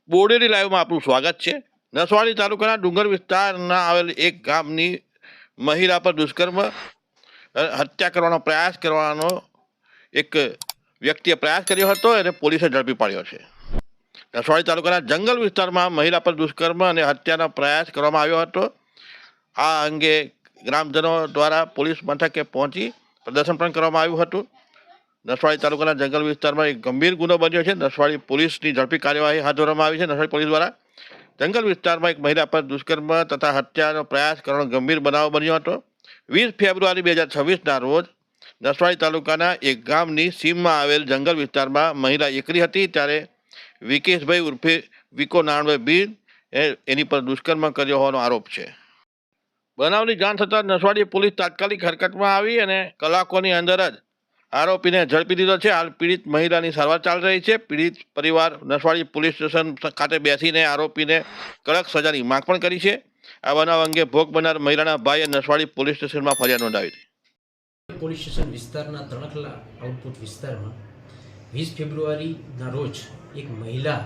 બોડેલી લાઈવમાં આપનું સ્વાગત છે। નસવાડી તાલુકાના ડુંગર વિસ્તારના આવેલ એક ગામની મહિલા પર દુષ્કર્મ હત્યા કરવાનો પ્રયાસ કરવાનો એક વ્યક્તિએ પ્રયાસ કર્યો હતો અને પોલીસે ઝડપી પાડ્યો છે। નસવાડી તાલુકાના જંગલ વિસ્તારમાં મહિલા પર દુષ્કર્મ અને હત્યાનો પ્રયાસ કરવામાં આવ્યો હતો। આ અંગે ગ્રામજનો દ્વારા પોલીસ મથકે પહોંચી પ્રદર્શન પણ કરવામાં આવ્યું હતું। નસવાડી તાલુકાના જંગલ વિસ્તારમાં એક ગંભીર ગુનો બન્યો છે। નસવાડી પોલીસની ઝડપી કાર્યવાહી હાથ ધરવામાં આવી છે। નસવાડી પોલીસ દ્વારા જંગલ વિસ્તારમાં એક મહિલા પર દુષ્કર્મ તથા હત્યાનો પ્રયાસ કરવાનો ગંભીર બનાવ બન્યો હતો। 20 ફેબ્રુઆરી 2026ના રોજ નસવાડી તાલુકાના એક ગામની સીમમાં આવેલ જંગલ વિસ્તારમાં મહિલા એકલી હતી ત્યારે વિકેશભાઈ ઉર્ફે વિકો નારાયણભાઈ બીર એની પર દુષ્કર્મ કર્યો હોવાનો આરોપ છે। બનાવની જાણ થતાં નસવાડી પોલીસ તાત્કાલિક હરકતમાં આવી અને કલાકોની અંદર જ આરોપીને ઝડપી લીધો છે। હાલ પીડિત મહિલાની સારવાર ચાલી રહી છે। પીડિત પરિવાર નસવાડી પોલીસ સ્ટેશન ખાતે બેસીને આરોપીને કડક સજાની માંગ પણ કરી છે। આ બનાવ અંગે ભોગ બનનાર મહિલાના ભાઈએ નસવાડી પોલીસ સ્ટેશનમાં ફરિયાદ નોંધાવી હતી। પોલીસ સ્ટેશન વિસ્તારના તણખલા આઉટપુટ વિસ્તારમાં 20 ફેબ્રુઆરીના રોજ એક મહિલા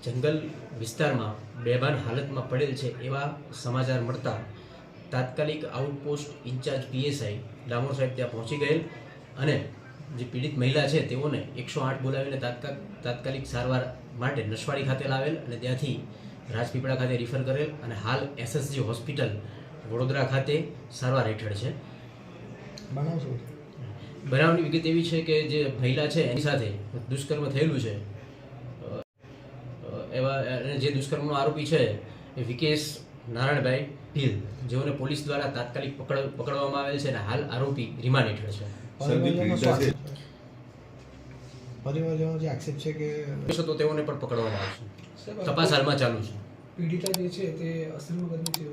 જંગલ વિસ્તારમાં બેભાન હાલતમાં પડેલ છે એવા સમાચાર મળતા તાત્કાલિક આઉટપોસ્ટ ઇન્ચાર્જ પીએસઆઈ ડામોર સાહેબ ત્યાં પહોંચી ગયેલ અને જે પીડિત મહિલા છે તેઓને 108 બોલાવીને તાત્કાલિક સારવાર માટે નસવાડી ખાતે લાવેલ અને ત્યાંથી રાજપીપળા ખાતે રિફર કરેલ અને હાલ એસએસજી હોસ્પિટલ વડોદરા ખાતે સારવાર હેઠળ છે। બનાવની વિગત એવી છે કે જે મહિલા છે એની સાથે દુષ્કર્મ થયેલું છે એવા જે દુષ્કર્મનો આરોપી છે એ વિકેશ નારાયણભાઈ ભીલ જેઓને પોલીસ દ્વારા તાત્કાલિક પકડવામાં આવેલ છે અને હાલ આરોપી રિમાન્ડ હેઠળ છે। પરિવારજનો જે આક્ષેપ છે કે તો તેઓને પણ પકડવામાં આવશે। તપાસ હાલમાં ચાલુ છે। પીડિતા જે છે તે અસલમાં ગમી છે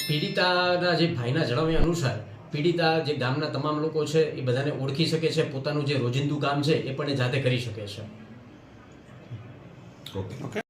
પીડિતાના જે ભાઈના જણાવ્યા અનુસાર પીડિતા જે ગામના તમામ લોકો છે એ બધાને ઓળખી શકે છે। પોતાનું જે રોજિંદુ કામ છે એ પણ એ જાતે કરી શકે છે। ઓકે